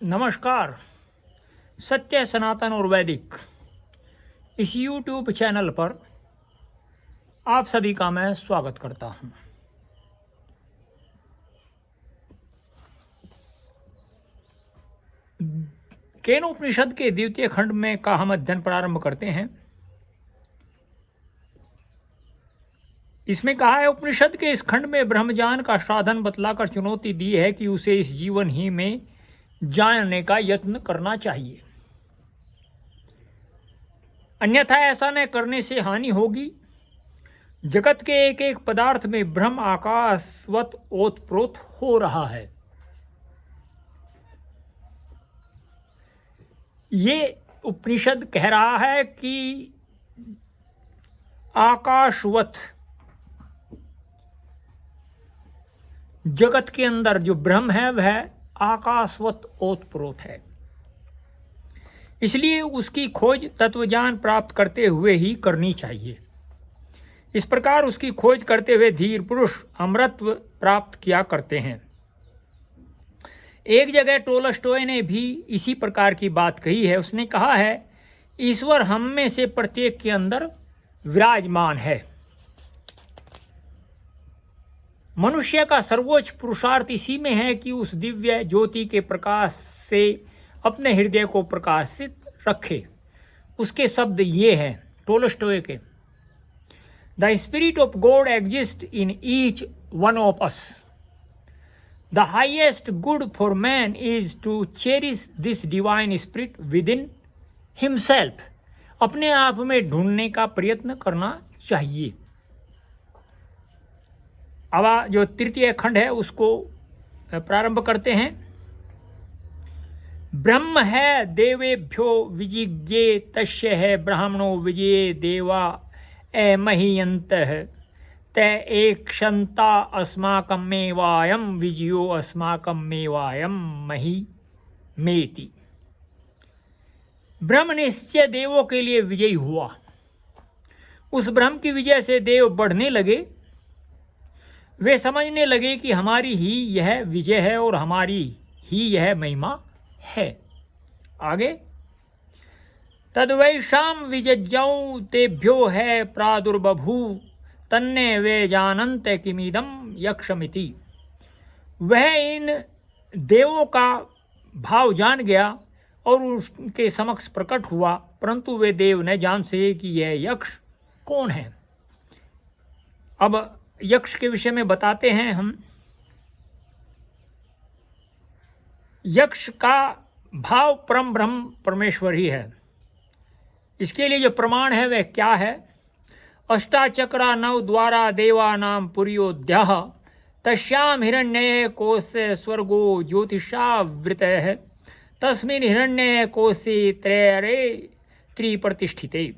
नमस्कार। सत्य, सनातन और वैदिक इस YouTube चैनल पर आप सभी का मैं स्वागत करता हूं। केनोपनिषद के द्वितीय खंड में का हम अध्ययन प्रारंभ करते हैं। इसमें कहा है, उपनिषद के इस खंड में ब्रह्मज्ञान का साधन बतलाकर चुनौती दी है कि उसे इस जीवन ही में जानने का यत्न करना चाहिए, अन्यथा ऐसा न करने से हानि होगी। जगत के एक एक पदार्थ में ब्रह्म आकाशवत ओतप्रोत हो रहा है। ये उपनिषद कह रहा है कि आकाशवत जगत के अंदर जो ब्रह्म है वह आकाशवत ओतप्रोत है, इसलिए उसकी खोज तत्वज्ञान प्राप्त करते हुए ही करनी चाहिए। इस प्रकार उसकी खोज करते हुए धीर पुरुष अमरत्व प्राप्त किया करते हैं। एक जगह टोलस्टॉय ने भी इसी प्रकार की बात कही है। उसने कहा है, ईश्वर हम में से प्रत्येक के अंदर विराजमान है। मनुष्य का सर्वोच्च पुरुषार्थ इसी में है कि उस दिव्य ज्योति के प्रकाश से अपने हृदय को प्रकाशित रखे। उसके शब्द ये हैं टोलस्टॉय के, the spirit of God exist in each one of us. The highest good for man is to cherish this divine spirit within himself. अपने आप में ढूंढने का प्रयत्न करना चाहिए। अब जो तृतीय खंड है उसको प्रारंभ करते हैं। ब्रह्म है देवेभ्यो विजिज्ञे तस्य है ब्राह्मणो विजये देवा महीयन्तः त एकशन्ता अस्माकमेवायं विजयो अस्माकमेवायं मही मेति। ब्रह्म निश्चय देवों के लिए विजयी हुआ। उस ब्रह्म की विजय से देव बढ़ने लगे। वे समझने लगे कि हमारी ही यह विजय है और हमारी ही यह महिमा है। आगे, तद्वैषाम विजज्ञौ तेभ्यो है प्रादुर्बभू तन्ने वे जानन्त किमिदम यक्षमिति। वह इन देवों का भाव जान गया और उसके समक्ष प्रकट हुआ, परंतु वे देव न जान सके कि यह यक्ष कौन है। अब यक्ष के विषय में बताते हैं हम। यक्ष का भाव परम ब्रह्म परमेश्वर ही है। इसके लिए जो प्रमाण है वह क्या है? अष्टाचक्रा नव द्वारा देवानाम पुरियोद्यः तस्याम हिरण्ये कोशे स्वर्गो ज्योतिषावृतः तस्मिन् हिरण्ये कोशे त्रयरे त्रिप्रतिष्ठिते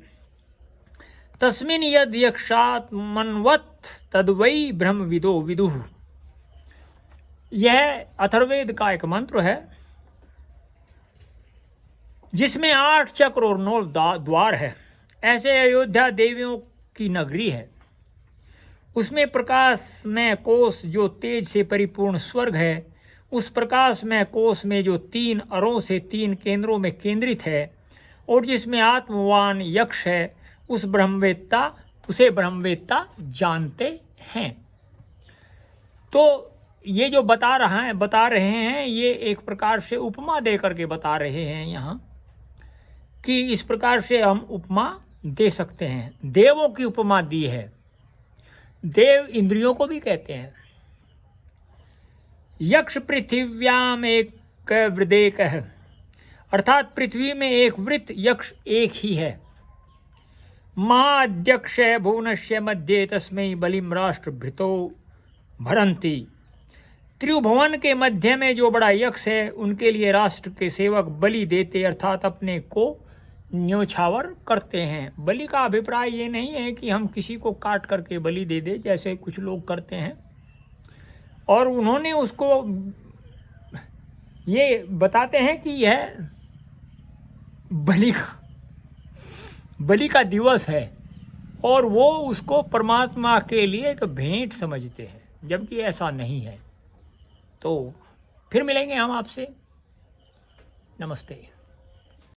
तस्मिन् यद यक्षात्मन्वत् तद्वै ब्रह्मविदो विदुः। यह अथर्ववेद का एक मंत्र है जिसमें 8 चक्र और 9 द्वार है। ऐसे अयोध्या देवियों की नगरी है। उसमें प्रकाश में कोश जो तेज से परिपूर्ण स्वर्ग है, उस प्रकाश में कोश में जो 3 अरों से 3 केंद्रों में केंद्रित है और जिसमें आत्मवान यक्ष है, उसे ब्रह्मवेत्ता जानते हैं। तो ये जो बता रहे हैं ये एक प्रकार से उपमा दे करके बता रहे हैं यहाँ कि इस प्रकार से हम उपमा दे सकते हैं। देवों की उपमा दी है। देव इंद्रियों को भी कहते हैं। यक्ष पृथिव्याम एक वृदेक है, अर्थात पृथ्वी में एक वृत्त यक्ष एक ही है। महाध्यक्ष भुवनस्य मध्ये तस्मै बलिम राष्ट्रभृतो भरन्ति। त्रिभुवन के मध्य में जो बड़ा यक्ष है उनके लिए राष्ट्र के सेवक बलि देते, अर्थात अपने को न्योछावर करते हैं। बलि का अभिप्राय ये नहीं है कि हम किसी को काट करके बलि दे दे, जैसे कुछ लोग करते हैं। और उन्होंने उसको ये बताते हैं कि यह बलि का दिवस है और वो उसको परमात्मा के लिए एक भेंट समझते हैं, जबकि ऐसा नहीं है। तो फिर मिलेंगे हम आपसे। नमस्ते।